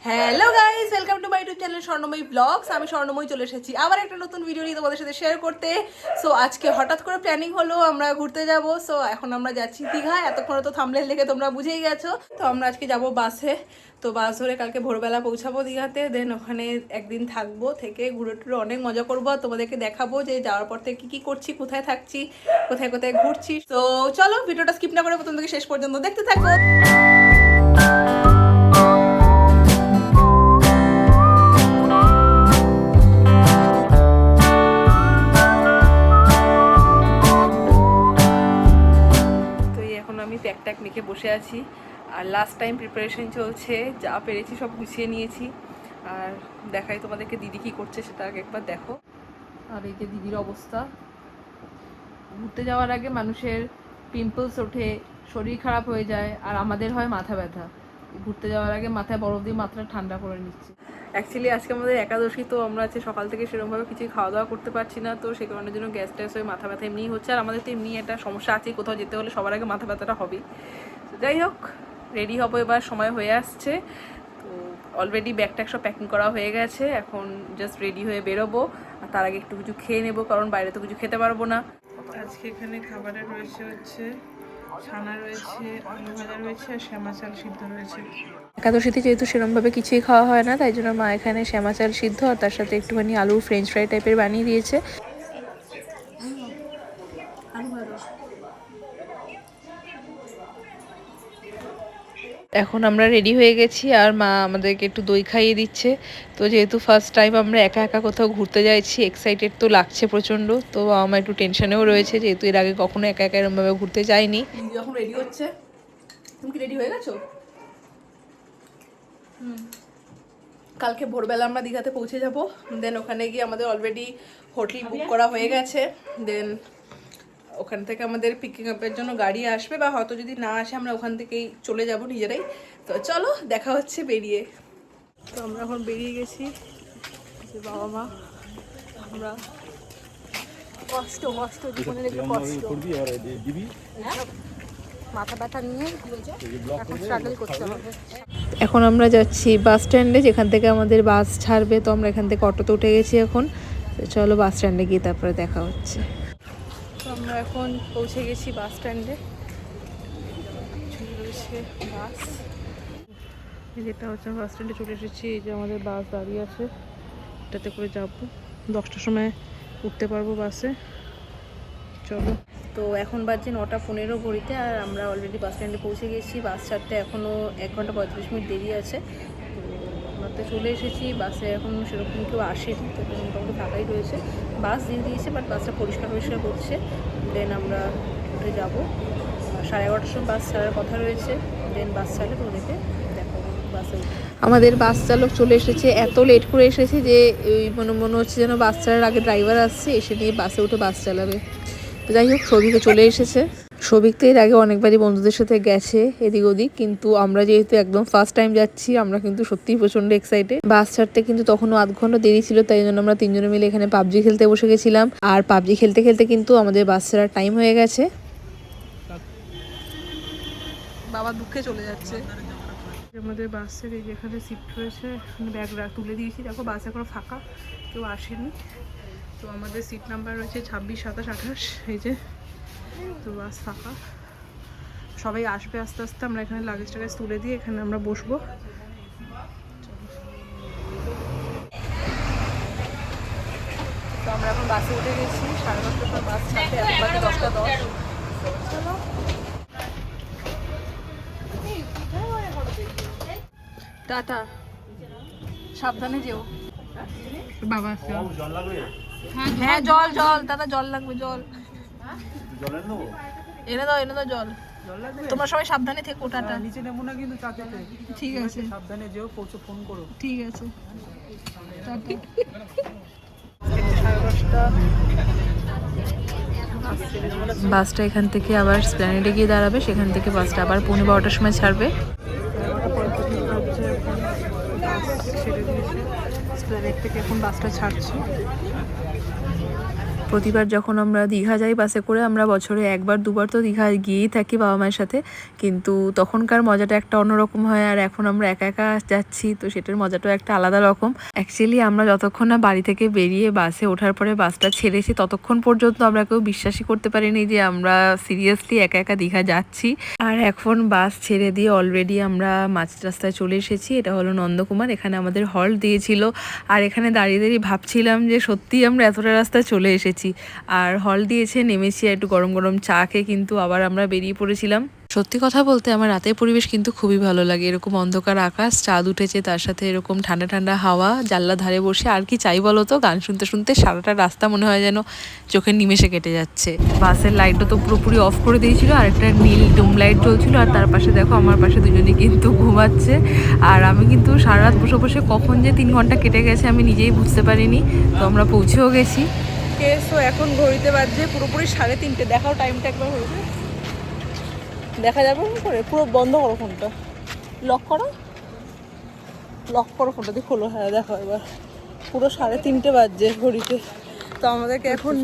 Hello guys, welcome to my YouTube channel Swarnamoyee vlogs. আমি স্বর্ণময়ী চলে এসেছি আবার একটা নতুন ভিডিও নিয়ে তোমাদের সাথে শেয়ার করতে। সো আজকে হঠাৎ করে প্ল্যানিং হলো আমরা ঘুরতে যাব। সো এখন আমরা যাচ্ছি দীঘা। এতক্ষণ তো থাম্বনেল দেখে তোমরা বুঝেই গেছো। তো আমরা আজকে যাব বাসে। তো বাস ধরে কালকে ভোরবেলা পৌঁছাবো দীঘাতে। দেন ওখানে একদিন থাকবো, থেকে ঘুরে টুরে অনেক মজা করবো। তোমাদেরকে দেখাবো যে যাওয়ার পর থেকে কী করছি, কোথায় থাকছি, কোথায় কোথায় ঘুরছি। তো চলো ভিডিওটা স্কিপ না করে প্রথম থেকে শেষ পর্যন্ত দেখতে থাকো। আমি প্যাক ট্যাক মেখে বসে আছি আর লাস্ট টাইম প্রিপারেশন চলছে, যা পেরেছি সব গুছিয়ে নিয়েছি। আর দেখাই তোমাদেরকে দিদি কি করছে সেটা আগে একবার দেখো। আর এই যে দিদির অবস্থা, ঘুরতে যাওয়ার আগে মানুষের পিম্পলস ওঠে, শরীর খারাপ হয়ে যায়, আর আমাদের হয় মাথা ব্যথা। ঘুরতে যাওয়ার আগে মাথায় বরফ দিয়ে মাথাটা ঠান্ডা করে নিচ্ছে। অ্যাকচুয়ালি আজকে আমাদের একাদশী, তো আমরা আজকে সকাল থেকে সেরকমভাবে কিছুই খাওয়া দাওয়া করতে পারছি না। তো সেই কারণের জন্য গ্যাস ট্যাস হয়ে মাথা ব্যথা এমনিই হচ্ছে। আর আমাদের তো এমনি একটা সমস্যা আছে, কোথাও যেতে হলে সবার আগে মাথা ব্যথাটা হবেই। তো যাই হোক, রেডি হবো, এবার সময় হয়ে আসছে। তো অলরেডি ব্যাগ ট্যাগ সব প্যাকিং করা হয়ে গেছে, এখন জাস্ট রেডি হয়ে বেরোবো। আর তার আগে একটু কিছু খেয়ে নেবো, কারণ বাইরে তো কিছু খেতে পারবো না। আজকে এখানে খাবারে রয়েছে হচ্ছে ছানা রয়েছে, আলু ভাজা রয়েছে, আর শ্যামা চাল সিদ্ধ রয়েছে। একাদশীতে যেহেতু সেরকমভাবে কিছুই খাওয়া হয় না, তাই জন্য মা এখানে শ্যামা চাল সিদ্ধ আর তার সাথে একটুখানি আলু ফ্রেঞ্চ ফ্রাই টাইপের বানিয়ে দিয়েছে। এখন আমরা রেডি হয়ে গেছি আর মা আমাদেরকে একটু দই খাইয়ে দিচ্ছে। তো যেহেতু ফার্স্ট টাইম আমরা একা একা কোথাও ঘুরতে যাচ্ছি, এক্সাইটেড তো লাগছে প্রচণ্ড। তো আমার একটু টেনশনেও রয়েছে, যেহেতু এর আগে কখনো একা একা এরকমভাবে ঘুরতে যাইনি। যখন রেডি হচ্ছে, তুমি কি রেডি হয়ে গেছো? কালকে ভোরবেলা আমরা দীঘাতে পৌঁছে যাব। দেন ওখানে গিয়ে আমাদের অলরেডি হোটেল বুক করা হয়ে গেছে। দেন ওখান থেকে আমাদের পিকিং আপের জন্য গাড়ি আসবে, বা হয়তো যদি না আসে আমরা ওখান থেকেই চলে যাব নিজেরাই। তো চলো দেখা হচ্ছে বেরিয়ে। তো আমরা এখন বেরিয়ে গেছি, বাবা মা আমরা। কষ্ট কষ্ট জীবনের একটু কষ্ট, মাথা ব্যথা নিয়ে এখন স্ট্রাগল করতে হবে। এখন আমরা যাচ্ছি বাস স্ট্যান্ডে, যেখান থেকে আমাদের বাস ছাড়বে। তো আমরা এখান থেকে অটোতে উঠে গেছি এখন। চলো বাস স্ট্যান্ডে গিয়ে তারপরে দেখা হচ্ছে। তো আমরা এখন পৌঁছে গেছি বাস স্ট্যান্ডে। বাস যেটা হচ্ছে বাস স্ট্যান্ডে চলে এসেছি। এই যে আমাদের বাস দাঁড়িয়ে আছে, এটাতে করে যাবো। 10টার সময় উঠতে পারবো বাসে। চলো। তো এখন বাজছে 9:15 ঘড়িতে, আর আমরা অলরেডি বাস স্ট্যান্ডে পৌঁছে গেছি। বাস ছাড়তে এখনও 1 ঘন্টা 35 মিনিট দেরি আছে। তো আমরা তো চলে এসেছি। বাসে এখন সেরকম কেউ আসেনি, তো মোটামুটি ফাঁকাই রয়েছে। বাস দিয়ে দিয়েছে, বাট বাসটা পরিষ্কার করছে। দেন আমরা উঠে যাবো। 11:30টার সময় বাস ছাড়ার কথা রয়েছে। দেন বাস ছাড়লে তোদেরকে দেখো বাসে। আমাদের বাস চালক চলে এসেছে, এত লেট করে এসেছে যে মনে হচ্ছে যেন বাস ছাড়ার আগে ড্রাইভার আসছে, এসে নিয়ে বাসে উঠে বাস চালাবে। তো যাই হোক, সৌভিকও চলে এসেছে। সৌভিক তো এর আগে অনেকবারই বন্ধুদের সাথে গেছে এদিক ওদিক, কিন্তু আমরা যেহেতু একদম ফার্স্ট টাইম যাচ্ছি, আমরা কিন্তু সত্যিই প্রচণ্ড এক্সাইটেড। বাস ছাড়তে কিন্তু তখনও 1/2 ঘন্টা দেরি ছিল, তাই জন্য আমরা 3 জনে মিলে এখানে পাবজি খেলতে বসে গেছিলাম। আর পাবজি খেলতে খেলতে কিন্তু আমাদের বাস ছাড়ার টাইম হয়ে গেছে। বাবা দুঃখে চলে যাচ্ছে। আমাদের বাসের এই যেখানে সিট রয়েছে, ব্যাগ তুলে দিয়েছি। দেখো বাস এখনো ফাঁকা, কেউ আসেনি। তো আমাদের সিট নাম্বার রয়েছে 26, 27, 28। এই যে, তো বাস ফাঁকা, সবাই আসবে আস্তে আস্তে। আমরা এখানে লাগেজ টাগেজ তুলে দিয়ে এখানে আমরা বসবো। তো আমরা এখন বাসে উঠে গেছি। 10:30টার সময় বাস ছাড়বে, এখন বাজে 10:10। চলো টাটা, সাবধানে যেও। বাবা হ্যাঁ জল জল দাদা, জল লাগবে, জল এনে দাও জল। তোমরা সবাই সাবধানে থেকো, টাটা। নিচে নেবো না কিন্তু, চাকাতে। ঠিক আছে, সাবধানে যেও, পৌঁছে ফোন করো। ঠিক আছে, টাটা। 10:30 বাসটা এখান থেকে আবার স্প্ল্যানেডে গিয়ে দাঁড়াবে, সেখান থেকে বাসটা আবার 12:15টার সময় ছাড়বে। ছেড়ে দিয়েছে, এসপ্ল্যানেড থেকে এখন বাসটা ছাড়ছি। প্রতিবার যখন আমরা দীঘা যাই বাসে করে, আমরা বছরে একবার দুবার তো দীঘা গিয়েই থাকি বাবা মায়ের সাথে, কিন্তু তখনকার মজাটা একটা অন্যরকম হয়। আর এখন আমরা একা একা যাচ্ছি, তো সেটার মজাটাও একটা আলাদা রকম। অ্যাকচুয়ালি আমরা যতক্ষণ না বাড়ি থেকে বেরিয়ে বাসে ওঠার পরে বাসটা ছেড়েছি, ততক্ষণ পর্যন্ত আমরা কেউ বিশ্বাসই করতে পারিনি যে আমরা সিরিয়াসলি একা একা দীঘা যাচ্ছি। আর এখন বাস ছেড়ে দিয়ে অলরেডি আমরা মাঝ রাস্তায় চলে এসেছি। এটা হলো নন্দকুমার, এখানে আমাদের হল্ট দিয়েছিল। আর এখানে দাঁড়িয়ে দাঁড়িয়ে ভাবছিলাম যে সত্যিই আমরা এতটা রাস্তায় চলে এসেছি। আর হল দিয়েছে, নেমেছি, একটু গরম গরম চা খেয়ে কিন্তু আবার আমরা বেরিয়ে পড়েছিলাম। সত্যি কথা বলতে আমার রাতের পরিবেশ কিন্তু খুবই ভালো লাগে। এরকম অন্ধকার আকাশ, চাঁদ উঠেছে, তার সাথে এরকম ঠান্ডা ঠান্ডা হাওয়া, জানলা ধারে বসে আর কি চাই বলো তো। গান শুনতে শুনতে সারাটা রাস্তা মনে হয় যেন চোখের নিমেষে কেটে যাচ্ছে। বাসের লাইটটা তো পুরোপুরি অফ করে দিয়েছিল, আর একটা নীল ডুম লাইট জ্বলছিল। আর তার পাশে দেখো আমার পাশে দুজনে কিন্তু ঘুমাচ্ছে। আর আমি কিন্তু সারা রাত বসে বসে কখন যে 3 ঘন্টা কেটে গেছে আমি নিজেই বুঝতে পারিনি। তো আমরা পৌঁছেও গেছি। তো এখন ঘড়িতে বাজছে পুরোপুরি 3:30। দেখাও টাইমটা একবার হয়েছে, দেখা যাবে করে। পুরো বন্ধ করো ফোনটা, লক করো, লক করো ফোনটা দিয়ে খোলো। হ্যাঁ দেখো এবার পুরো 3:30 বাজছে ঘড়িতে। তো আমাদেরকে এখন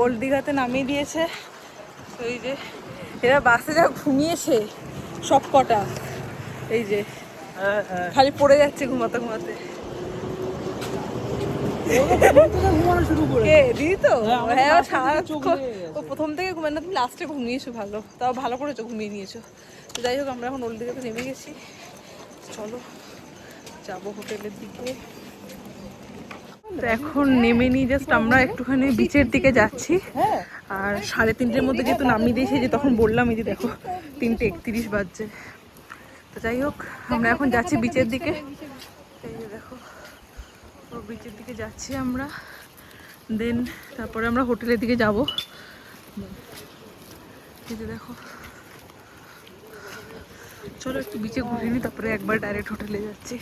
ওল্ড দীঘাতে নামিয়ে দিয়েছে। তো এই যে এরা বাসে যা ঘুমিয়েছে সব কটা, এই যে খালি পড়ে যাচ্ছে ঘুমাতে ঘুমাতে। দিদি তো হ্যাঁ, ও প্রথম থেকে ঘুমায় না, তুমি লাস্টে ঘুমিয়েছো, ভালো, তাও ভালো করেছো, ঘুমিয়ে নিয়েছো। তো যাই হোক আমরা এখন ওল্ড দীঘাতে নেমে গেছি। চলো যাবো হোটেলের দিকে। তো এখন নেমে নিয়ে জাস্ট আমরা একটুখানি বিচের দিকে যাচ্ছি। আর 3:30-এর মধ্যে যেহেতু নামিয়ে দিয়েছে, যে তখন বললাম এই যে দেখো 3:31 বাজছে। তো যাই হোক আমরা এখন যাচ্ছি বিচের দিকে। এই যে দেখো বিচের দিকে যাচ্ছি আমরা, দেন তারপরে আমরা হোটেলের দিকে যাব। এই যে দেখো, চলো একটু বিচে ঘুরে নিই, তারপরে একবার ডাইরেক্ট হোটেলে যাচ্ছি।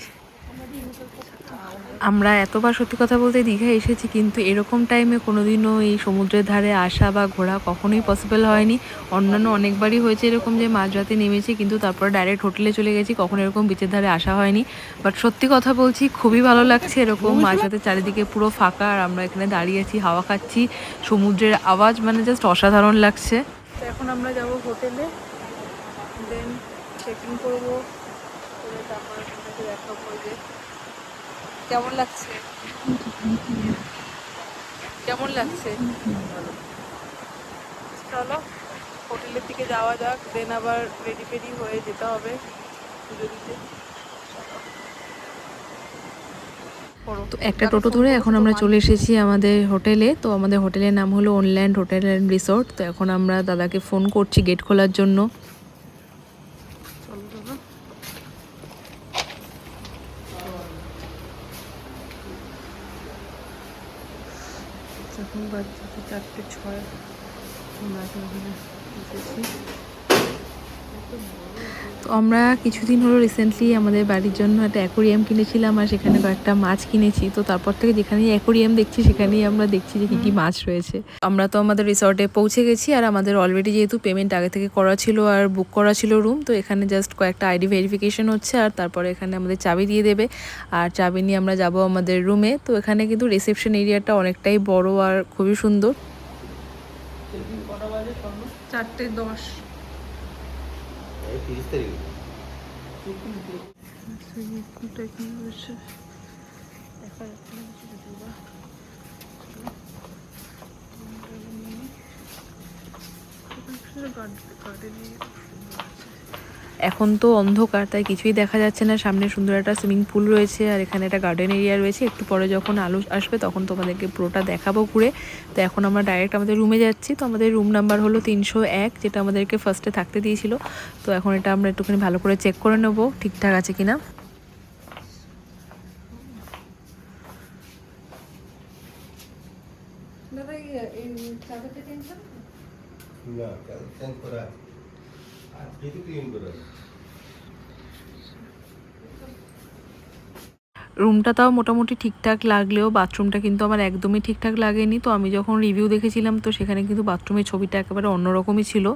আমরা এতবার সত্যি কথা বলতে দীঘা এসেছি, কিন্তু এরকম টাইমে কোনোদিনও এই সমুদ্রের ধারে আসা বা ঘোরা কখনোই পসিবল হয়নি। অন্যান্য অনেকবারই হয়েছে এরকম যে মাঝরাতে নেমেছি কিন্তু তারপর ডাইরেক্ট হোটেলে চলে গেছি, কখনো এরকম বিচের ধারে আসা হয়নি। বাট সত্যি কথা বলছি খুবই ভালো লাগছে এরকম মাঝরাতে চারিদিকে পুরো ফাঁকা, আর আমরা এখানে দাঁড়িয়ে আছি, হাওয়া খাচ্ছি, সমুদ্রের আওয়াজ, মানে জাস্ট অসাধারণ লাগছে। তো এখন আমরা যাব হোটেলে, দেন চেক ইন করবো, তারপরে দেখা করবে। কেমন লাগছে, কেমন লাগছে? চলো হোটেলের দিকে যাওয়া যাক, দেন আবার রেডি ফেডি হয়ে যেতে হবে পুজো দিতে। তো একটা টোটো ধরে এখন আমরা চলে এসেছি আমাদের হোটেলে। তো আমাদের হোটেলের নাম হলো অনল্যান্ড হোটেল অ্যান্ড রিসোর্ট। তো এখন আমরা দাদাকে ফোন করছি গেট খোলার জন্য। এখন বাজছে 4:06, আমরা এখানে এসেছি। তো আমরা কিছুদিন হলো রিসেন্টলি আমাদের বাড়ির জন্য একটা অ্যাকোরিয়াম কিনেছিলাম, আর সেখানে কয়েকটা মাছ কিনেছি। তো তারপর থেকে যেখানেই অ্যাকোরিয়াম দেখছি সেখানেই আমরা দেখছি যে কী কী মাছ রয়েছে। আমরা তো আমাদের রিসর্টে পৌঁছে গেছি, আর আমাদের অলরেডি যেহেতু পেমেন্ট আগে থেকে করা ছিল আর বুক করা ছিল রুম, তো এখানে জাস্ট কয়েকটা আইডি ভেরিফিকেশন হচ্ছে, আর তারপরে এখানে আমাদের চাবি দিয়ে দেবে, আর চাবি নিয়ে আমরা যাব আমাদের রুমে। তো এখানে কিন্তু রিসেপশন এরিয়াটা অনেকটাই বড় আর খুবই সুন্দর। 4:10 30 তারিখ এখন তো অন্ধকার, তাই কিছুই দেখা যাচ্ছে না। সামনে সুন্দর একটা সুইমিং পুল রয়েছে, আর এখানে একটা গার্ডেন এরিয়া রয়েছে। একটু পরে যখন আলো আসবে তখন তোমাদেরকে পুরোটা দেখাবো ঘুরে। তো এখন আমরা ডাইরেক্ট আমাদের রুমে যাচ্ছি। তো আমাদের রুম নাম্বার হলো 301, যেটা আমাদেরকে ফার্স্টে থাকতে দিয়েছিল। তো এখন এটা আমরা একটুখানি ভালো করে চেক করে নেবো ঠিকঠাক আছে কিনা। রুমটা তাও মোটামুটি ঠিকঠাক লাগলেও বাথরুমটা কিন্তু আমার একদমই ঠিকঠাক লাগেনি। তো আমি যখন রিভিউ দেখেছিলাম তো সেখানে কিন্তু বাথরুমের ছবিটা একেবারে অন্যরকমই ছিল।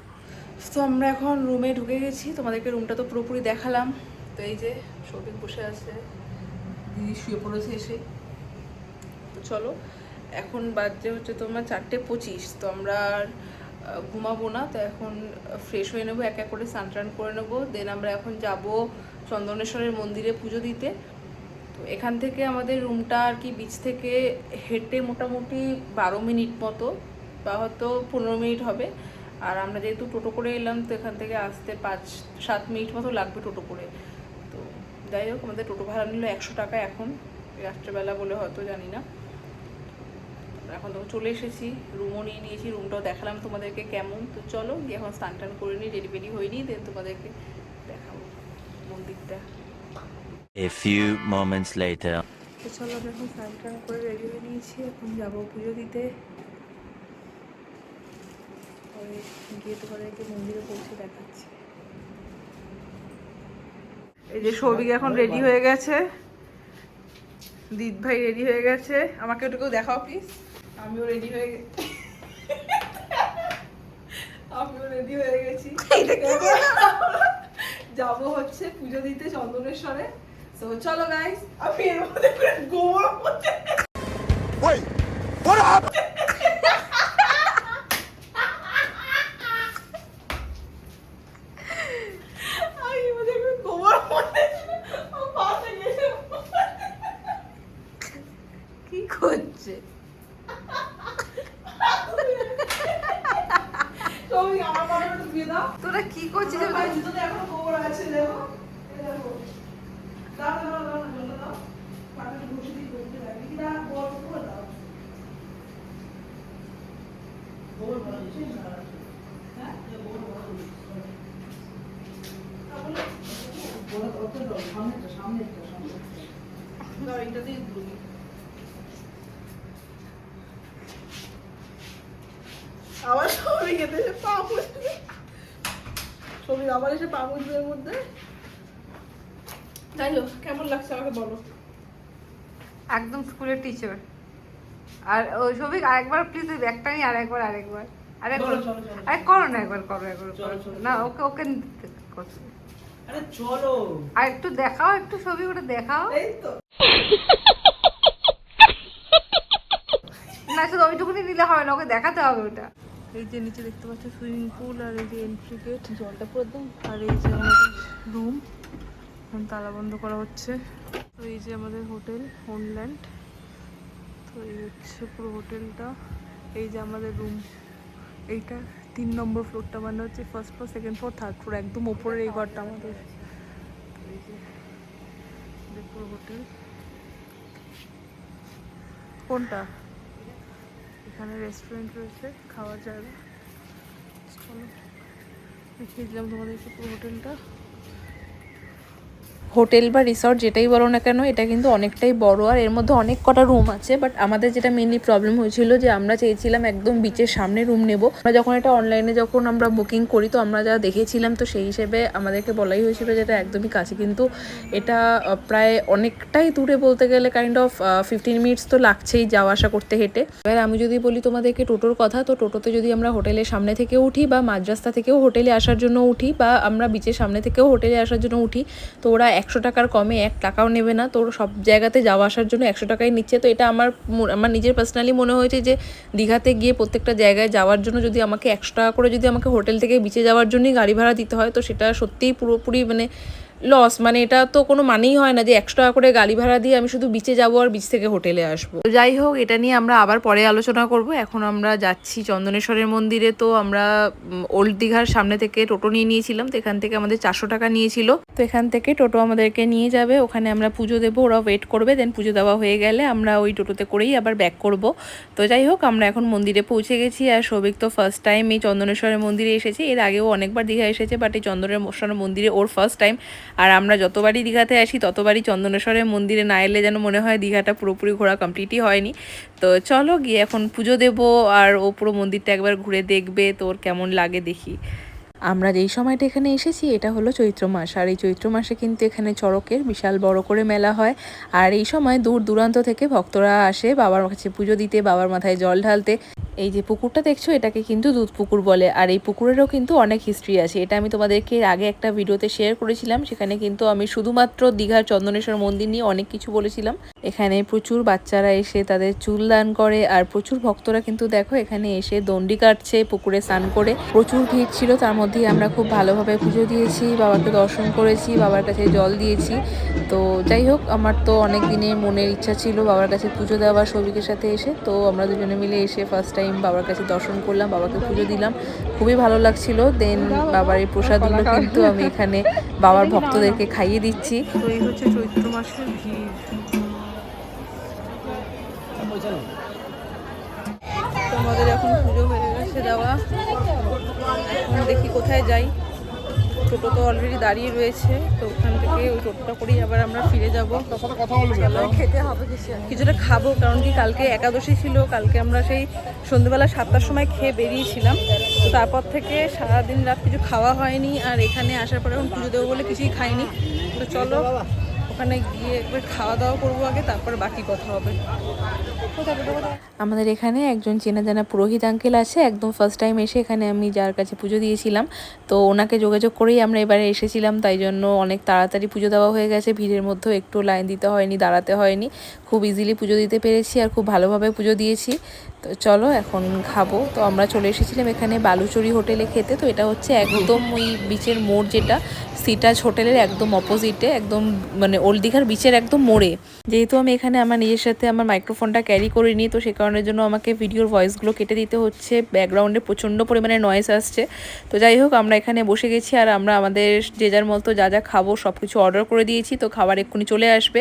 তো আমরা এখন রুমে ঢুকে গেছি, তোমাদেরকে রুমটা তো পুরোপুরি দেখালাম। তো এই যে সৌভিক বসে আছে, দিদি শুয়ে পড়েছে এসে। তো চলো, এখন বাজে হচ্ছে তোমার 4:25, তো আমরা আর ঘুমাবো না। তো এখন ফ্রেশ হয়ে নেবো, এক এক করে স্নান টান করে নেবো। দেন আমরা এখন যাব চন্দনেশ্বরের মন্দিরে পুজো দিতে। তো এখান থেকে আমাদের রুমটা আর কি বিচ থেকে হেঁটে মোটামুটি 12 মিনিট মতো বা হয়তো 15 মিনিট হবে। আর আমরা যেহেতু টোটো করে এলাম, তো এখান থেকে আসতে 5-7 মিনিট মতো লাগবে টোটো করে। তো যাই হোক, আমাদের টোটো ভাড়া নিল 100 টাকা এখন, রাত্রেবেলা বলে হয়তো, জানি না। এখন তো চলে এসেছি, রুমও নিয়ে নিয়েছি, রুমটাও দেখালাম তোমাদেরকে কেমন। তো চলো গিয়ে এখন স্নান টান করে নিই, রেডি ফেডি হয়ে নিই, দেন তোমাদেরকে দেখাবো মন্দিরটা। A few moments later. তো চলো, আমি এখন স্নান টান করে রেডি হয়ে নিয়েছি, এখন যাবো পুজো দিতে। গিয়ে তোমাদেরকে মন্দিরে পৌঁছে দেখাচ্ছি। এই যে সৌভিক এখন রেডি হয়ে গেছে, দিদ ভাই রেডি হয়ে গেছে। আমাকে ওটাকেও দেখাও প্লিজ। আমিও রেডি হয়ে গেছি। যাবো হচ্ছে পুজো দিতে চন্দনেশ্বরে। তো চলো গাইস, আমি এর মধ্যে গোবর কি করছে? তোরা কি করছিস? এখনো গোবর আছে, দেখো আবার সবাই খেতে পা মুছবে, সবাই আবার এসে পা মুছবে এর মধ্যে। যাই হোক, কেমন লাগছে আমাকে বলো। একদম স্কুলের টিচার। আর ওই সবিক আরেকবার প্লিজ ওই ব্যাগটা নিয়ে আরেকবার আরে করো না, একবার করো না, ওকে ওকে আরে চলো, আর একটু দেখাও, একটু ছবি ওটা দেখাও। এই তো না, শুধু ওইটুকুনি নিলে হবে না, ওকে দেখাতে হবে ওটা। এই যে নিচে দেখতে পাচ্ছ সুইমিং পুল, আর এই যে এন্ট্রি গেট, জলটা পুরো একদম। আর এই যে আমাদের রুম, এখন তালা বন্ধ করা হচ্ছে। তো এই যে আমাদের হোটেল হোমল্যান্ড। তো এই হচ্ছে পুরো হোটেলটা। এই যে আমাদের রুম, এইটা 3 নম্বর ফ্লোরটা, মানে হচ্ছে first floor, second floor, third floor, একদম ওপরের এই ঘরটা আমাদের। এই যে পুরো হোটেল। কোনটা? এখানে রেস্টুরেন্ট রয়েছে, খাওয়ার জায়গা। চলো দেখিয়ে দিলাম তোমাদেরকে পুরো হোটেলটা। হোটেল বা রিসর্ট যেটাই বলো না কেন, এটা কিন্তু অনেকটাই বড়, আর এর মধ্যে অনেক কটা রুম আছে। বাট আমাদের যেটা মেনলি প্রবলেম হয়েছিল যে আমরা চেয়েছিলাম একদম বিচের সামনে রুম নেব। আমরা যখন এটা অনলাইনে যখন আমরা বুকিং করি, তো আমরা যা দেখেছিলাম, তো সেই হিসেবে আমাদেরকে বলাই হয়েছিল যে এটা একদমই কাছে, কিন্তু এটা প্রায় অনেকটাই দূরে, বলতে গেলে কাইন্ড অফ 15 মিনিটস তো লাগছেই যাওয়া আসা করতে হেঁটে। এবার আমি যদি বলি তোমাদেরকে টোটোর কথা, তো টোটোতে যদি আমরা হোটেলের সামনে থেকে উঠি বা মাঝ রাস্তা থেকেও হোটেলে আসার জন্য উঠি, বা আমরা বিচের সামনে থেকেও হোটেলে আসার জন্য উঠি, তো ওরা 100 টাকার কমে 1 টাকাও নেবে না। তো সব জায়গাতে যাওয়া আসার জন্য 100 টাকাই নিচ্ছে। তো এটা আমার নিজের পার্সোনালি মনে হয়েছে যে দীঘাতে গিয়ে প্রত্যেকটা জায়গায় যাওয়ার জন্য যদি আমাকে 100 টাকা করে যদি আমাকে হোটেল থেকে বিচে যাওয়ার জন্যই গাড়ি ভাড়া দিতে হয়, তো সেটা সত্যিই পুরোপুরি মানে লস। মানে এটা তো কোনো মানেই হয় না যে 100 টাকা করে গাড়ি ভাড়া দিয়ে আমি শুধু বিচে যাবো আর বিচ থেকে হোটেলে আসবো। তো যাই হোক, এটা নিয়ে আমরা আবার পরে আলোচনা করব। এখন আমরা যাচ্ছি চন্দনেশ্বরের মন্দিরে। তো আমরা ওল্ড দীঘার সামনে থেকে টোটো নিয়ে নিয়েছিলাম, তো এখান থেকে আমাদের 400 টাকা নিয়েছিল। তো এখান থেকে টোটো আমাদেরকে নিয়ে যাবে, ওখানে আমরা পুজো দেবো, ওরা ওয়েট করবে। দেন পুজো দেওয়া হয়ে গেলে আমরা ওই টোটোতে করেই আবার ব্যাক করব। তো যাই হোক, আমরা এখন মন্দিরে পৌঁছে গেছি। আর সৌভিক তো ফার্স্ট টাইম এই চন্দনেশ্বরের মন্দিরে এসেছে, এর আগেও অনেকবার দীঘা এসেছে, বাট এই চন্দনেশ্বরের মন্দিরে ওর ফার্স্ট টাইম। আর আমরা যতবারই দীঘাতে আসি ততবারই চন্দনেশ্বরের মন্দিরে না এলে যেন মনে হয় দীঘাটা পুরোপুরি ঘোরা কমপ্লিটই হয়নি। তো চলো গিয়ে এখন পুজো দেবো, আর ও পুরো মন্দিরটা একবার ঘুরে দেখবে, তো ওর কেমন লাগে দেখি। আমরা যেই সময়টা এখানে এসেছি এটা হলো চৈত্র মাস, আর এই চৈত্র মাসে কিন্তু এখানে চড়কের বিশাল বড় করে মেলা হয়। আর এই সময় দূর দূরান্ত থেকে ভক্তরা আসে বাবার কাছে পুজো দিতে, বাবার মাথায় জল ঢালতে। এই যে পুকুরটা দেখছো এটাকে কিন্তু দুধ পুকুর বলে, আর এই পুকুরেরও কিন্তু অনেক হিস্ট্রি আছে। এটা আমি তোমাদেরকে আগে একটা ভিডিওতে শেয়ার করেছিলাম, সেখানে কিন্তু আমি শুধুমাত্র দীঘার চন্দনেশ্বর মন্দির নিয়ে অনেক কিছু বলেছিলাম। এখানে প্রচুর বাচ্চারা এসে তাদের চুল দান করে, আর প্রচুর ভক্তরা কিন্তু দেখো এখানে এসে দণ্ডি কাটছে পুকুরে স্নান করে। প্রচুর ভিড় ছিল, তার মধ্যেই আমরা খুব ভালোভাবে পুজো দিয়েছি, বাবাকে দর্শন করেছি, বাবার কাছে জল দিয়েছি। তো যাই হোক, আমার তো অনেক দিনের মনের ইচ্ছা ছিল বাবার কাছে পুজো দেওয়া সৌভিকের সাথে এসে। তো আমরা দুজনে মিলে এসে ফার্স্ট টাইম বাবার কাছে দর্শন করলাম, বাবাকে পুজো দিলাম, খুবই ভালো লাগছিল। দেন বাবার এই প্রসাদগুলো কিন্তু আমি এখানে বাবার ভক্তদেরকে খাইয়ে দিচ্ছি। তো এই হচ্ছে চৈত্র মাসের ভিড়। তোমাদের এখন পুজো হয়ে গেছে দেওয়া, এখন দেখি কোথায় যাই। টোটো তো অলরেডি দাঁড়িয়ে রয়েছে, তো ওখান থেকে ওই টোটোটা করেই আবার আমরা ফিরে যাবো। খেতে হবে কিছুটা খাবো, কারণ কি কালকে একাদশী ছিল, কালকে আমরা সেই সন্ধ্যেবেলা 7টার সময় খেয়ে বেরিয়েছিলাম। তো তারপর থেকে সারাদিন রাত কিছু খাওয়া হয়নি, আর এখানে আসার পরে এখন পুজো দেবো বলে কিছুই খাইনি। তো চলো ওখানে গিয়ে একবার খাওয়া দাওয়া করবো আগে, তারপরে বাকি কথা হবে। আমাদের এখানে একজন চেনা জানা পুরোহিত আঙ্কেল আছে, একদম ফার্স্ট টাইম এসে এখানে আমি যার কাছে পুজো দিয়েছিলাম, তো ওনাকে যোগাযোগ করেই আমরা এবারে এসেছিলাম। তাই জন্য অনেক তাড়াতাড়ি পুজো দেওয়া হয়ে গেছে, ভিড়ের মধ্যেও একটু লাইন দিতে হয়নি, দাঁড়াতে হয়নি, খুব ইজিলি পুজো দিতে পেরেছি আর খুব ভালোভাবে পুজো দিয়েছি। তো চলো এখন খাবো। তো আমরা চলে এসেছিলাম এখানে বালুচরি হোটেলে খেতে। তো এটা হচ্ছে একদম ওই বিচের মোড়, যেটা সিটাজ হোটেলের একদম অপোজিটে, একদম মানে ওল্ড দীঘার বিচের একদম মোড়ে। যেহেতু আমি এখানে আমার নিজের সাথে আমার মাইক্রোফোনটা ক্যারি করিনি, তো সে কারণের জন্য আমাকে ভিডিওর ভয়েসগুলো কেটে দিতে হচ্ছে, ব্যাকগ্রাউন্ডে প্রচণ্ড পরিমাণে নয়েজ আসছে। তো যাই হোক, আমরা এখানে বসে গেছি আর আমরা আমাদের যে যার মতো যা যা খাবো সব কিছু অর্ডার করে দিয়েছি। তো খাবার এক্ষুনি চলে আসবে।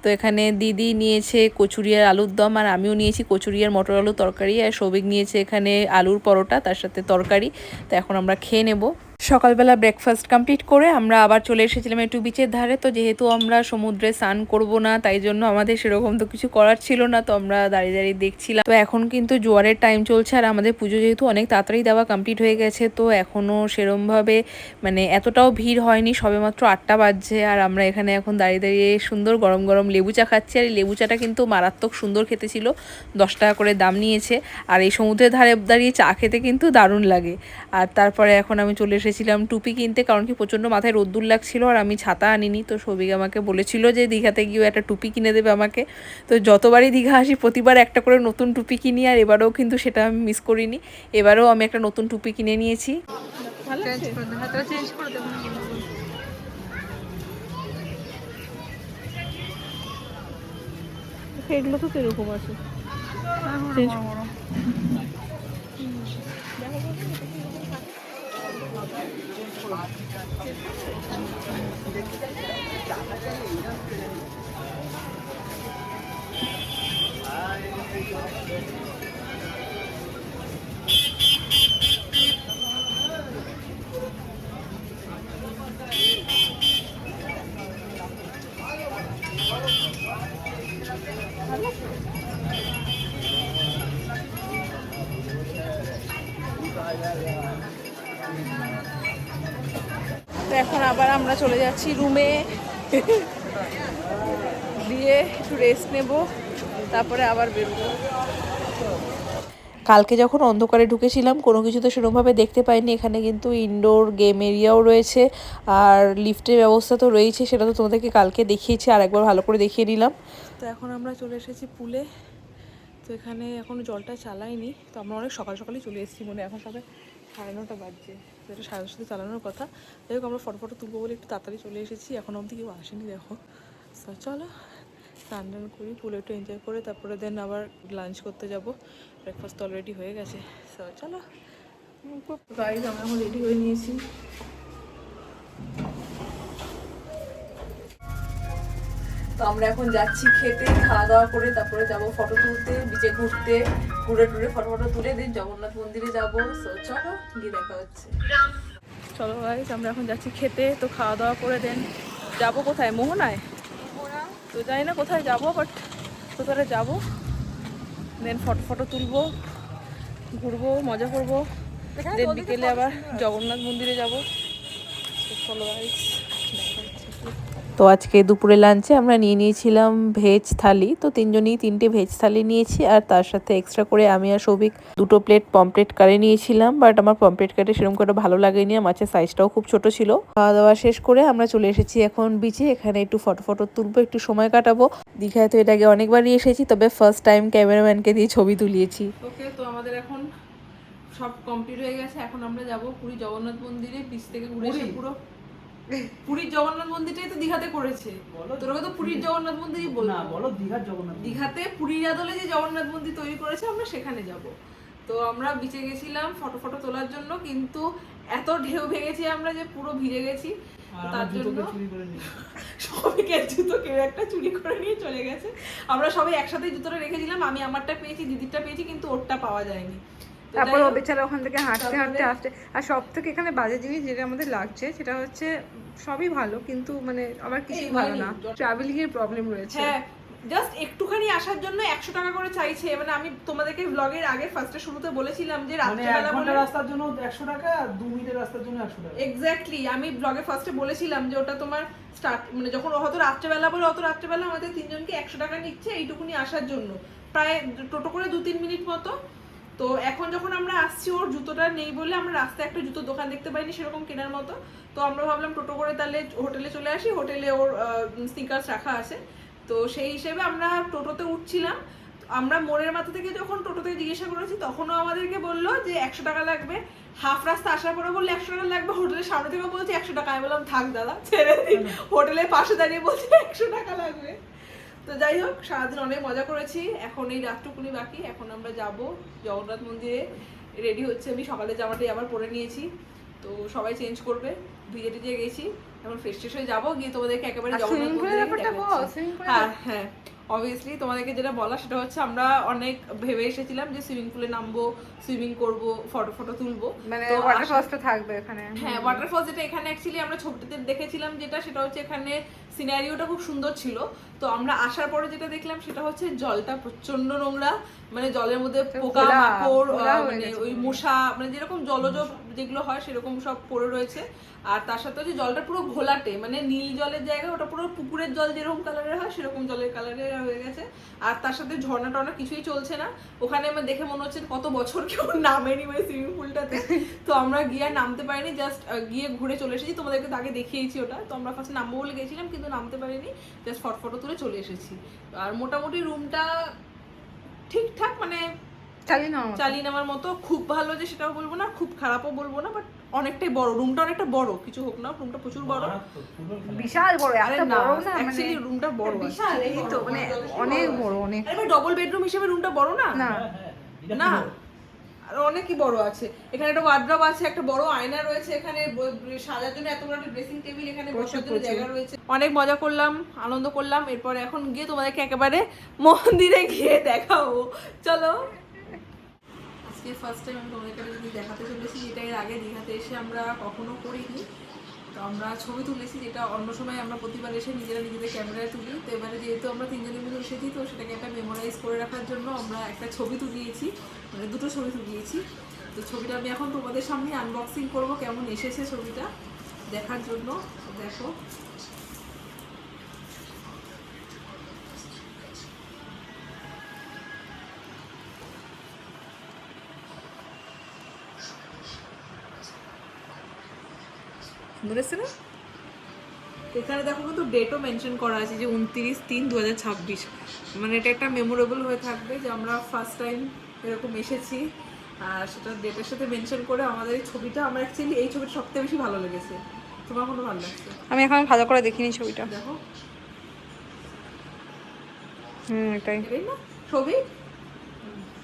তো এখানে দিদি নিয়েছে কচুরি আর আলুর দম, আর আমিও নিয়েছি কচুরি আর মটর আলু তরকারি, আর সৌভিক নিয়েছে এখানে আলুর পরোটা তার সাথে তরকারি। তো এখন আমরা খেয়ে নেব। সকালবেলা ব্রেকফাস্ট কমপ্লিট করে আমরা আবার চলে এসেছিলাম একটু বিচের ধারে। তো যেহেতু আমরা সমুদ্রে স্নান করব না, তাই জন্য আমাদের সেরকম তো কিছু করার ছিল না, তো আমরা দাঁড়িয়ে দাঁড়িয়ে দেখছিলাম। তো এখন কিন্তু জোয়ারের টাইম চলছে, আর আমাদের পুজো যেহেতু অনেক তাড়াতাড়ি দেওয়া কমপ্লিট হয়ে গেছে, তো এখনও সেরমভাবে মানে এতটাও ভিড় হয়নি, সবেমাত্র 8টা বাজছে। আর আমরা এখানে এখন দাঁড়িয়ে দাঁড়িয়ে সুন্দর গরম গরম লেবু চা খাচ্ছি, আর এই লেবু চাটা কিন্তু মারাত্মক সুন্দর খেতে ছিল, 10 টাকা করে দাম নিয়েছে। আর এই সমুদ্রের ধারে দাঁড়িয়ে চা খেতে কিন্তু দারুণ লাগে। আর তারপরে এখন আমি চলে এসেছিলাম টুপি কিনতে, কারণ কি প্রচণ্ড মাথায় রোদ্দুর লাগছিল আর আমি ছাতা আনিনি। তো সৌভিক আমাকে বলেছিল যে দীঘাতে গিয়েও একটা টুপি কিনে দেবে আমাকে। তো যতবারই দীঘা আসি প্রতিবার একটা করে নতুন টুপি কিনি, আর এবারেও কিন্তু সেটা আমি মিস করিনি, এবারেও আমি একটা নতুন টুপি কিনে নিয়েছি। চেঞ্জ করে দেবো। এগুলো তো এরকম আছে। তো এখন আবার আমরা চলে যাচ্ছি রুমে, দিয়ে একটু রেস্ট নেব, তারপরে আবার বেরোবো। কালকে যখন অন্ধকারে ঢুকেছিলাম কোনো কিছু তো সেরকমভাবে দেখতে পাইনি। এখানে কিন্তু ইনডোর গেম এরিয়াও রয়েছে, আর লিফটের ব্যবস্থা তো রয়েছে, সেটা তো তোমাদেরকে কালকে দেখিয়েছি, আর একবার ভালো করে দেখিয়ে দিলাম। তো এখন আমরা চলে এসেছি পুলে। তো এখানে এখনও জলটা চালাইনি, তো আমরা অনেক সকাল সকালই চলে এসেছি, মানে এখন সবে 9:30 বাজছে, তো এটা 10:30 চালানোর কথা। যাই হোক, আমরা ফটো তুলবো বলে একটু তাড়াতাড়ি চলে এসেছি, এখনও অবধি কেউ আসেনি দেখো। তো চলো স্নান টান করি, পুলে একটু এনজয় করে তারপরে দেন আবার লাঞ্চ করতে যাব। ব্রেকফাস্ট অলরেডি হয়ে গেছে। তো চলো গাইজ, আমরা এখন রেডি হয়ে নিয়েছি। তো আমরা এখন যাচ্ছি খেতে, খাওয়া দাওয়া করে তারপরে যাবো ফটো তুলতে, বিচে ঘুরতে, ঘুরে টুরে ফটো তুলে দিন জগন্নাথ মন্দিরে যাবো। চলো গিয়ে দেখা হচ্ছে। চলো গাইজ, আমরা এখন যাচ্ছি খেতে। তো খাওয়া দাওয়া করে দেন যাবো কোথায়, মোহনায়। তো জানি না কোথায় যাবো, বাট কোথায় যাবো, দেন ফটো তুলবো, ঘুরবো, মজা করবো, দেন বিকেলে আবার জগন্নাথ মন্দিরে যাবো। চলো গাইজ, দেখা হচ্ছে। তো আজকে দুপুরে লাঞ্চে আমরা নিয়ে নিয়েছিলাম ভেজ থালি, তো তিনজনই 3টে ভেজ থালি নিয়েছি আর তার সাথে এক্সট্রা করে আমি আর সৌভিক 2টো প্লেট পমপ্লেট কারি নিয়েছিলাম। বাট আমার পমপ্লেট কারি সেরকম করে ভালো লাগেনি, মাছের সাইজটাও খুব ছোট ছিল। খাওয়া দাওয়া শেষ করে আমরা চলে এসেছি এখন বিচে, এখানে একটু ফটো তুলবো, একটু সময় কাটাবো। দীঘায় তো এর আগে অনেকবারই এসেছি, তবে ফার্স্ট টাইম ক্যামেরাম্যানকে দিয়ে ছবি তুলিয়েছি। ওকে, তো আমাদের এখন সব কমপ্লিট হয়ে গেছে। এখন আমরা যাব পুরী জগন্নাথ মন্দিরে, বিচ থেকে ঘুরে এসে পুরো পুরীর জগন্নাথ মন্দিরটাই তো দীঘাতে করেছে। তোরা তো পুরীর জগন্নাথ মন্দিরই বল না, বলো দীঘার জগন্নাথ। দীঘাতে পুরীর আদলে যে জগন্নাথ মন্দির তৈরি করেছে আমরা সেখানে যাব। তো আমরা বিচে গেছিলাম ফটো তোলার জন্য, কিন্তু এত ঢেউ ভেঙেছি আমরা যে পুরো ভিজে গেছি। তার জন্য সবাইকে জুতো কেউ একটা চুরি করে নিয়ে চলে গেছে। আমরা সবাই একসাথে জুতোটা রেখেছিলাম, আমি আমারটা পেয়েছি, দিদিরটা পেয়েছি, কিন্তু ওরটা পাওয়া যায়নি। তারপর ও বেচারা ওখান থেকে হাঁটতে আসতে। আর সব থেকে এখানে বাজে জিনিস যেটা আমাদের লাগছে সেটা হচ্ছে সবই ভালো, কিন্তু মানে আমার কিছুই ভালো না, ট্রাভেলিং এর প্রবলেম রয়েছে। হ্যাঁ, জাস্ট একটুখানি আসার জন্য 100 টাকা করে চাইছে। মানে আমি তোমাদেরকে ব্লগের আগে ফার্স্টে শুরুতে বলেছিলাম যে রাত্রিবেলা 1 ঘন্টা রাস্তার জন্য 100 টাকা, আর 2 মিনিটের রাস্তার জন্য 100 টাকা। এক্স্যাক্টলি, আমি ব্লগে ফার্স্টে বলেছিলাম যে ওটা তোমার স্টার্ট, মানে যখন হয়তো রাত্রেবেলা বলে অত রাত্রেবেলা আমাদের তিনজনকে 100 টাকা নিচ্ছে এইটুকুনি আসার জন্য, প্রায় টোটো করে 2-3 মিনিট মতো। তো এখন যখন আমরা আসছি, ওর জুতোটা নেই বলে আমরা রাস্তায় একটা জুতোর দোকান দেখতে পাইনি সেরকম কেনার মতো। তো আমরা ভাবলাম টোটো করে তাহলে হোটেলে চলে আসি, হোটেলে ওর স্নিকার্স রাখা আছে। তো সেই হিসেবে আমরা টোটোতে উঠছিলাম। আমরা মোড়ের মাথা থেকে যখন টোটোতে জিজ্ঞাসা করেছি তখনও আমাদেরকে বললো যে 100 টাকা লাগবে। হাফ রাস্তা আসার পরে বললো 100 টাকা লাগবে, হোটেলের সামনে থেকে বলছে 100 টাকা। আমি বললাম থাক দাদা, ছেড়ে দিন। হোটেলের পাশে দাঁড়িয়ে বলছে 100 টাকা লাগবে। তো যাই হোক, সারাদিন অনেক মজা করেছি। এখন এই রাতটুকুনি বাকি, এখন আমরা যাব জগন্নাথ মন্দিরে। রেডি হচ্ছে, আমি সকালে জামাটাই আবার পরে নিয়েছি। তো সবাই চেঞ্জ করবে, ভিজে টিজে গেছি, এখন ফ্রেশ হয়ে যাবো, গিয়ে তোমাদেরকে একেবারে জগন্নাথ মন্দিরে দেখাচ্ছি। হ্যাঁ অবভিয়াসলি তোমাদেরকে যেটা বলা সেটা হচ্ছে আমরা অনেক ভেবে এসেছিলাম যে সুইমিং পুলে নামবো, সুইমিং করব, ফটো তুলবো, মানে ওয়াটারফলসটা থাকবে এখানে। হ্যাঁ, ওয়াটারফল যেটা এখানে অ্যাকচুয়ালি আমরা ছবিতে দেখেছিলাম সেটা হচ্ছে এখানে সিনারিওটা খুব সুন্দর ছিল। তো আমরা আসার পরে যেটা দেখলাম সেটা হচ্ছে জলটা প্রচন্ড নোংরা, মানে জলের মধ্যে পোকা মাকড়, মানে ওই মশা, মানে যেরকম জলজ যেগুলো হয় সেরকম সব পড়ে রয়েছে। আর তার সাথে হচ্ছে জলটা পুরো ঘোলাটে, মানে নীল জলের জায়গায় ওটা পুরো পুকুরের জল যেরকম কালারের হয় সেরকম জলের কালারের হয়ে গেছে। আর তার সাথে ঝর্ণা টর্ণা কিছুই চলছে না ওখানে। আমার দেখে মনে হচ্ছে কত বছর কেউ নামেনি ওই সুইমিং পুলটাতে। তো আমরা গিয়ে নামতে পারিনি, জাস্ট গিয়ে ঘুরে চলে এসেছি। তোমাদেরকে আগে দেখিয়েছি ওটা। তো আমরা ফার্স্ট নামবো বলে গেছিলাম, কিন্তু নামতে পারিনি, জাস্ট ফটো তুলে চলে এসেছি। আর মোটামুটি রুমটা ঠিকঠাক, মানে চালিয়ে নেওয়ার মতো। খুব ভালো যে সেটাও বলবো না, খুব খারাপও বলবো না, বাট অনেকটাই বড় রুমটা, অনেকটা বড়, কিছু হোক না রুমটা প্রচুর বড়, বিশাল বড়। আরে না, অ্যাকচুয়ালি রুমটা বড়, বিশাল, এই তো মানে অনেক বড়, অনেক। আরে ভাই, ডবল বেডরুম হিসেবে রুমটা বড় না? না না, আর অনেকই বড় আছে। এখানে একটা ওয়ার্ড্রব আছে, একটা বড় আয়না রয়েছে, এখানে সাজার জন্য এত বড় একটা ড্রেসিং টেবিল, এখানে বসার জন্য জায়গা রয়েছে। অনেক মজা করলাম, আনন্দ করলাম। এরপর এখন গিয়ে তোমাদেরকে একেবারে মন্দিরে গিয়ে দেখাবো, চলো। আজকে ফার্স্ট টাইম আমি তোমাদেরকে যদি দেখাতে চলেছি, যেটা এর আগে দীঘাতে এসে আমরা কখনো করিনি। তো আমরা ছবি তুলেছি, যেটা অন্য সময় আমরা প্রতিবার এসে নিজেদের ক্যামেরায় তুলি। তো এবারে যেহেতু আমরা তিনজনের মিলে এসেছি, তো সেটাকে একটা মেমোরাইজ করে রাখার জন্য আমরা একটা ছবি তুলিয়েছি, মানে 2টো ছবি তুলিয়েছি। তো ছবিটা আমি এখন তোমাদের সামনে আনবক্সিং করব, কেমন এসেছে ছবিটা দেখার জন্য। দেখো, সুন্দর এসছে না? এখানে দেখো কিন্তু ডেটও মেনশন করা আছে যে 29/3/2026। মানে এটা একটা মেমোরেবল হয়ে থাকবে যে আমরা ফার্স্ট টাইম এরকম এসেছি। আর সেটা ডেটের সাথে মেনশন করে আমাদের এই ছবিটা, আমার অ্যাকচুয়ালি এই ছবিটা সবথেকে বেশি ভালো লেগেছে। তোমার কোনো ভালো লাগছে? আমি এখন ভালো করে দেখিনি ছবিটা। দেখো, এটাই না ছবি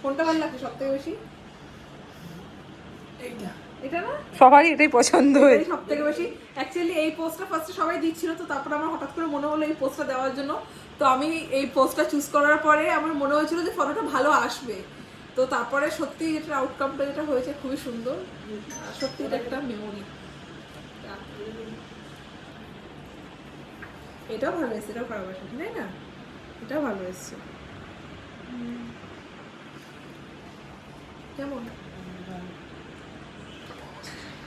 কোনটা ভালো লাগছে সবথেকে বেশি? এইটা, এটা না? সবারই এটাই পছন্দ হয় সবথেকে বেশি। অ্যাকচুয়ালি এই পোস্টটা ফার্স্টে সবাই দিচ্ছিল, তো তারপর আমার হঠাৎ করে মনে হলো এই পোস্টটা দেওয়ার জন্য। তো আমি এই পোস্টটা চুজ করার পরে আমার মনে হয়েছিল যে ফটোটা ভালো আসবে। তো তারপরে সত্যি এটার আউটকামটা যেটা হয়েছে খুবই সুন্দর, সত্যি এটা একটা মেমোরি। এটাও ভালো এসছে, এটাও খারাপ আসে, তাই না? এটাও ভালো এসছে। কেমন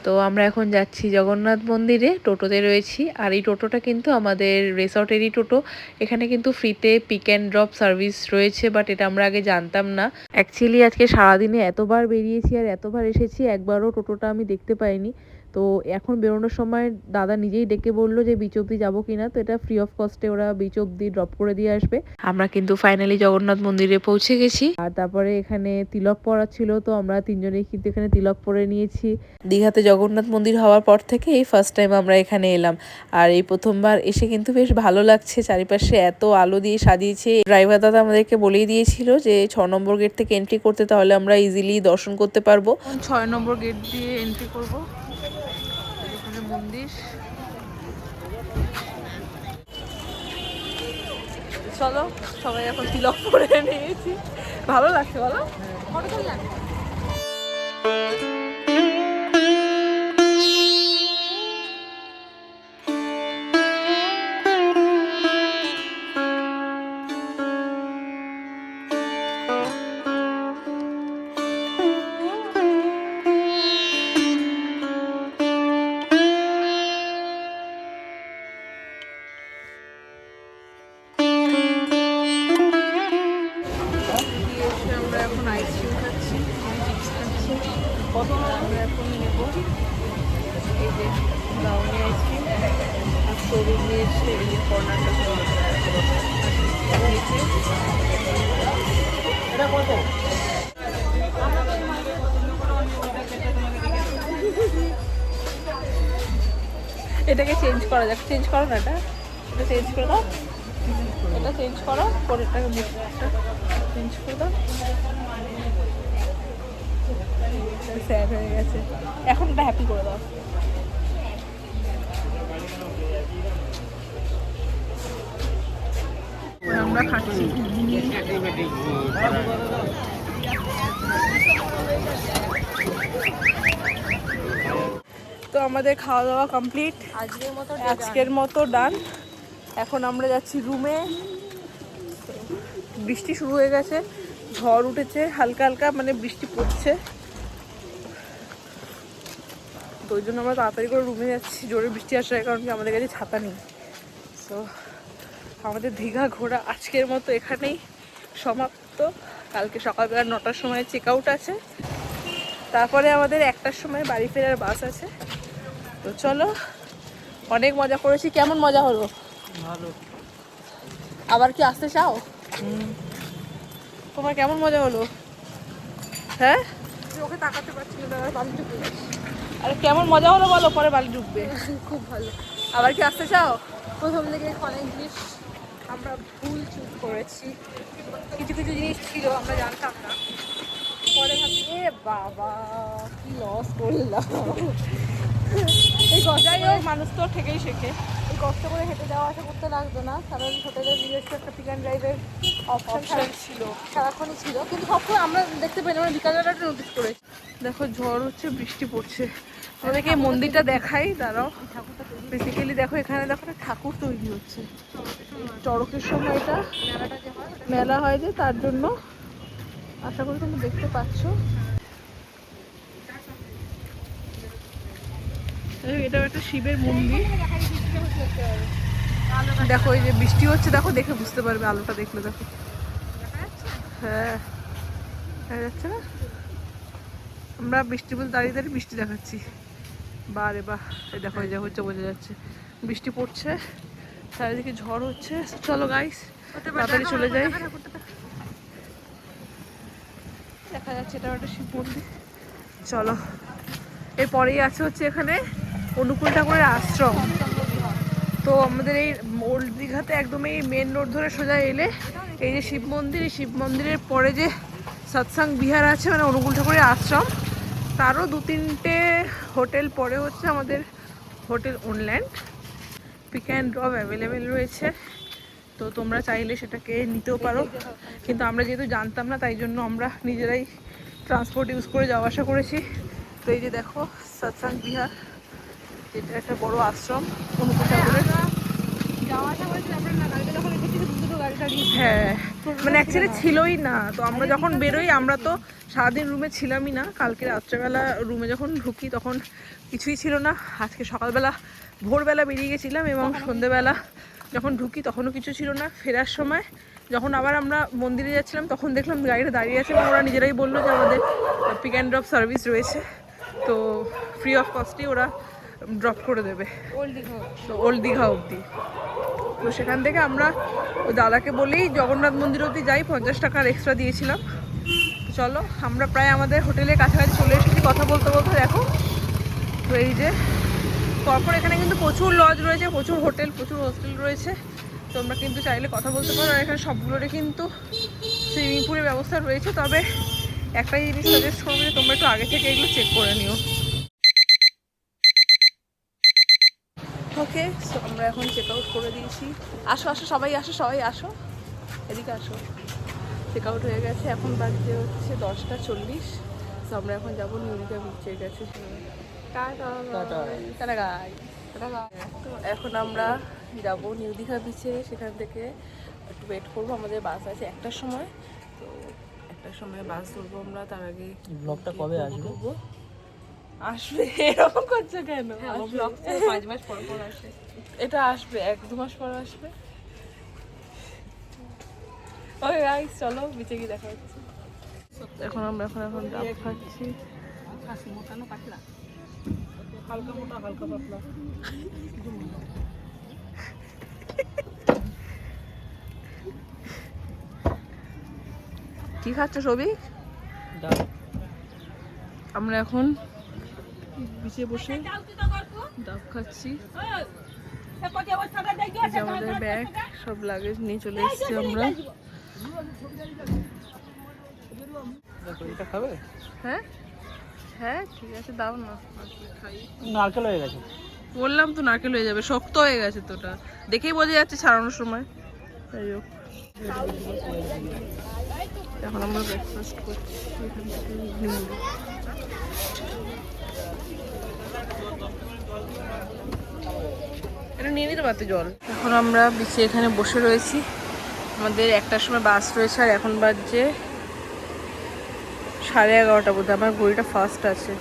তো আমরা এখন যাচ্ছি জগন্নাথ মন্দিরে, টোটোতে রয়েছি। আর এই টোটোটা কিন্তু আমাদের রিসর্টেরই টোটো। এখানে কিন্তু ফ্রিতে পিক অ্যান্ড ড্রপ সার্ভিস রয়েছে, বাট এটা আমরা আগে জানতাম না। অ্যাকচুয়ালি আজকে সারাদিনে এতবার বেরিয়েছি আর এতবার এসেছি, একবারও টোটোটা আমি দেখতে পাইনি। তো এখন বেরোনোর সময় দাদা নিজেই ডেকে বললো যে বিচ অব্দি যাবো কিনা, তো এটা ফ্রি অফ কস্টে ওরা বিচ অব্দি ড্রপ করে দিয়ে আসবে। আমরা কিন্তু ফাইনালি জগন্নাথ মন্দিরে পৌঁছে গেছি। আর তারপরে এখানে তিলক পরা ছিল, তো আমরা তিনজনেই কিন্তু এখানে তিলক পরে নিয়েছি। দীঘাতে জগন্নাথ মন্দির হওয়ার পর থেকে এই ফার্স্ট টাইম আমরা এখানে এলাম। আর এই প্রথমবার এসে কিন্তু বেশ ভালো লাগছে, চারিপাশে এত আলো দিয়ে সাজিয়েছে। ড্রাইভার দাদা আমাদেরকে বলেই দিয়েছিল যে 6 নম্বর গেট থেকে এন্ট্রি করতে, তাহলে আমরা ইজিলি দর্শন করতে পারবো। 6 নম্বর গেট দিয়ে এন্ট্রি করবো। এখানে মন্দির, চলো সবাই এখন তিলক পরে নিয়েছি। ভালো লাগছে বলো? কতক্ষণ লাগছে? আমরা এখন আইসক্রিম খাচ্ছি, চিপস খাচ্ছি। আমরা এখন নেব এই যে ব্রাউনি আইসক্রিম, আর শোরুম নিয়েছে এই যে কর্নারটা নিচে। এটা কত? এটাকে চেঞ্জ করা যাক, চেঞ্জ করো না, এটা চেঞ্জ করে দাও, এটা চেঞ্জ করো, পরেরটাকে মুখটা চেঞ্জ করে দাও। স্যাড হয়ে গেছে, এখন এটা হ্যাপি করে দাও। আমরা খাচ্ছি তো আমাদের খাওয়া দাওয়া কমপ্লিট, আজকের মতো ডান। এখন আমরা যাচ্ছি রুমে। বৃষ্টি শুরু হয়ে গেছে, ঝড় উঠেছে হালকা হালকা, মানে বৃষ্টি পড়ছে, তো ওই জন্য আমরা তাড়াতাড়ি করে রুমে যাচ্ছি। জোরে বৃষ্টি আসার কারণ কি আমাদের কাছে ছাতা নেই। তো আমাদের দীঘা ঘোরা আজকের মতো এখানেই সমাপ্ত। কালকে সকালবেলা 9টার সময় চেক আউট আছে, তারপরে আমাদের 1টার সময় বাড়ি ফেরার বাস আছে। তো চলো, অনেক মজা করেছি। কেমন মজা হলো? ভালো। আবার কি আসতে চাও? তোমার কেমন মজা হলো? হ্যাঁ, ওকে তাকাতে পারছি না, বালি ঢুকবে। আরে কেমন মজা হলো বলো, পরে বালি ঢুকবে। খুব ভালো। আবার কি আসতে চাও? প্রথম থেকে অনেক জিনিস আমরা ভুল চুজ করেছি, কিছু কিছু জিনিস ছিল আমরা জানতাম না, পরে ভাবছি এ বাবা কি লস করলাম। এই যাই হোক, মানুষ তো থেকেই শেখে। এই কষ্ট করে হেঁটে যাওয়া আসা করতে লাগতো না, কারণ হোটেলের নিজস্ব একটা পিক অ্যান্ড ড্রাইভের অপশন ছিল, সারাক্ষণই ছিল, কিন্তু সবসময় আমরা দেখতে পাই না, আমরা বিকালবেলাটা নোটিস করেছি। দেখো ঝড় হচ্ছে, বৃষ্টি পড়ছে। আমাদেরকে এই মন্দিরটা দেখাই, দাঁড়াও। বেসিক্যালি দেখো, এখানে দেখো একটা ঠাকুর তৈরি হচ্ছে। চড়কের সময় এটা মেলাটা যে হয় মেলা হয় যে, তার জন্য। আশা করি তোমরা দেখতে পাচ্ছ। এটাও একটা শিবের মন্দির। দেখো এই যে বৃষ্টি হচ্ছে, দেখো দেখে বুঝতে পারবে, আলোটা দেখলে দেখো। হ্যাঁ, দেখা যাচ্ছে না? আমরা বৃষ্টি বলতে দাঁড়িয়ে দাঁড়িয়ে বৃষ্টি দেখাচ্ছি। বারে বাহ, এই দেখো এই যে হচ্ছে, বোঝা যাচ্ছে বৃষ্টি পড়ছে, চারিদিকে ঝড় হচ্ছে। চলো গাইস, তাড়াতাড়ি চলে যাই। দেখা যাচ্ছে এটা একটা শিব মন্দির। চলো, এরপরেই আছে হচ্ছে এখানে অনুকূল ঠাকুরের আশ্রম। তো আমাদের এই ওল্ড দীঘাতে একদম এই মেন রোড ধরে সোজা এলে এই যে শিব মন্দির, এই শিব মন্দিরের পরে যে সৎসাং বিহার আছে, মানে অনুকূল ঠাকুরের আশ্রম, তারও 2-3টে হোটেল পরে হচ্ছে আমাদের হোটেল অনল্যান্ড। পিক অ্যান্ড ড্রপ অ্যাভেলেবেল রয়েছে, তো তোমরা চাইলে সেটাকে নিতেও পারো। কিন্তু আমরা যেহেতু জানতাম না, তাই জন্য আমরা নিজেরাই ট্রান্সপোর্ট ইউজ করে যাওয়া আসা করেছি। তো এই যে দেখো সৎসাং বিহার, এটা একটা বড় আশ্রম অনুকূল ঠাকুরের। যাওয়া আসা করেছি আমরা, না গাড়িটা যখন এসেছি দুটো গাড়ি দাঁড়িয়ে হ্যাঁ, মানে অ্যাকচুয়ালি ছিলই না। তো আমরা যখন বেরোই আমরা তো সারাদিন রুমে ছিলামই না, কালকে রাত্রেবেলা রুমে যখন ঢুকি তখন কিছুই ছিল না। আজকে সকালবেলা ভোরবেলা বেরিয়ে গেছিলাম এবং সন্ধেবেলা যখন ঢুকি তখনও কিছু ছিল না। ফেরার সময় যখন আবার আমরা মন্দিরে যাচ্ছিলাম তখন দেখলাম গাড়িটা দাঁড়িয়ে আছে এবং ওরা নিজেরাই বললো যে আমাদের পিক অ্যান্ড ড্রপ সার্ভিস রয়েছে, তো ফ্রি অফ কস্টেই ওরা ড্রপ করে দেবে তো ওল্ড দীঘা অবধি। তো সেখান থেকে আমরা ওই দাদাকে বলেই জগন্নাথ মন্দির অবধি যাই, 50 টাকার এক্সট্রা দিয়েছিলাম। চলো আমরা প্রায় আমাদের হোটেলের কাছাকাছি চলে এসেছি কথা বলতে বলতে। দেখো তো এই যে তারপর এখানে কিন্তু প্রচুর লজ রয়েছে, প্রচুর হোটেল, প্রচুর হোস্টেল রয়েছে। তোমরা কিন্তু চাইলে কথা বলতে পারো। আর এখানে সবগুলোরে কিন্তু সুইমিং পুলের ব্যবস্থা রয়েছে, তবে একটাই জিনিস সাজেস্ট করবো যে তোমরা একটু আগে থেকে এগুলো চেক করে নিও। ওকে, সো আমরা এখন চেক আউট করে দিয়েছি। আসো আসো সবাই আসো, সবাই আসো, এদিকে আসো। চেক আউট হয়ে গেছে, এখন বাজে হচ্ছে 10:40। তো আমরা এখন যাবো নিউ দীঘা বিচের কাছে। তো এখন আমরা যাবো নিউ দীঘা বিচে, সেখান থেকে একটু ওয়েট করবো। আমাদের বাস আছে 1টার সময়, তো 1টার সময় বাস ধরবো আমরা। তার আগে ব্লগটা কবে আসবে? আসবে এরকম করছো কেন? 5 মাস পর পর আসে। এটা আসবে 1-2 মাস পর আসবে। ওকে গাইস, চলো বিচে গিয়ে দেখা হচ্ছে। এখন আমরা এখন ডাব খাচ্ছি। মোটানো পাতলা, হালকা মোটা হালকা পাতলা। কি খাচ্ছ সবই? আমরা এখন বিচে বসে ডাব খাচ্ছি। আমাদের ব্যাগ সব লাগেজ নিয়ে চলে এসেছি আমরা। এটা খাবে? হ্যাঁ হ্যাঁ ঠিক আছে, দাও না খাই। নারকেল হয়ে গেছে। বললাম তো নারকেল হয়ে যাবে, শক্ত হয়ে গেছে তো, ওটা দেখেই বোঝা যাচ্ছে ছাড়ানোর সময়। যাই হোক, এখন আমরা ব্রেকফাস্ট করছি এখান থেকে। এটা নিয়ে নিতে পারতে জল। এখন আমরা বিচে এখানে বসে রয়েছি। আমাদের 1টার সময় বাস রয়েছে, আর এখন বাজছে 11:30 বোধ হয়। আমার ঘড়িটা ফার্স্ট আছে।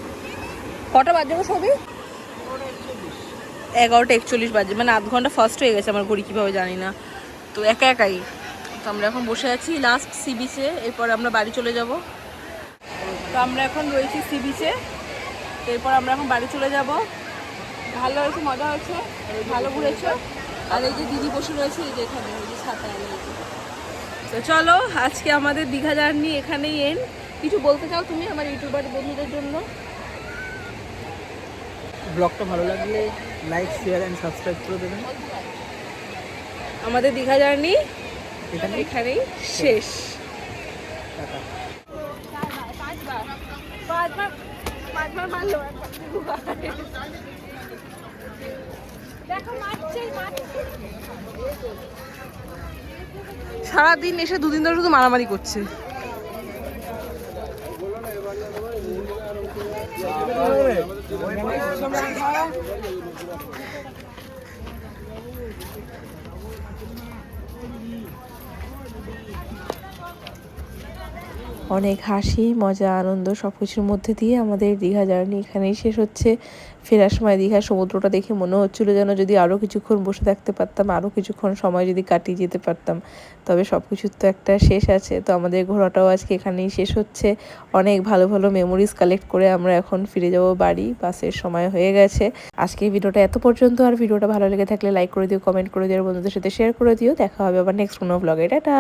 কটা বাজে গো সবই? 11:41 বাজে, মানে আধ ঘন্টা ফার্স্ট হয়ে গেছে আমার ঘড়ি, কীভাবে জানি না। তো একাই তো আমরা এখন বসে আছি লাস্ট সি বিচে, এরপর আমরা বাড়ি চলে যাব। তো আমরা এখন রয়েছি সি বিচে, এরপর আমরা এখন বাড়ি চলে যাব। ভালো হয়েছে, মজা হয়েছে, ভালো ঘুরেছো। আর এই যে দিদি বসে রয়েছে এই যে এখানে, ওই যে ছাতা। তো চলো আজকে আমাদের দীঘা জার্নি এখানেই এন্ড। কিছু বলতে চাও তুমি আমার ইউটিউবার বন্ধুদের জন্য? ব্লগটা ভালো লাগলে লাইক, শেয়ার এন্ড সাবস্ক্রাইব করে দেবেন। আমাদের দীঘা জার্নি এখানেই শেষ। পাঁচবার মারলো। সারাদিন এসে 2 দিন ধরে শুধু মারামারি করছে। অনেক হাসি মজা আনন্দ সব কিছুর মধ্যে দিয়ে আমাদের দীঘা জার্নি এখানেই শেষ হচ্ছে। ফেরার সময় দীঘার সমুদ্রটা দেখে মনে হচ্ছিল যেন যদি আরও কিছুক্ষণ বসে থাকতে পারতাম, আরও কিছুক্ষণ সময় যদি কাটিয়ে যেতে পারতাম। তবে সব কিছুর তো একটা শেষ আছে। তো আমাদের ঘোরাটাও আজকে এখানেই শেষ হচ্ছে। অনেক ভালো ভালো মেমোরিজ কালেক্ট করে আমরা এখন ফিরে যাব বাড়ি। বাসের সময় হয়ে গেছে। আজকে ভিডিওটা এত পর্যন্ত। আর ভিডিওটা ভালো লেগে থাকলে লাইক করে দিও, কমেন্ট করে দিও, বন্ধুদের সাথে শেয়ার করে দিও। দেখা হবে আবার নেক্সট কোনো ব্লগে। টাটা।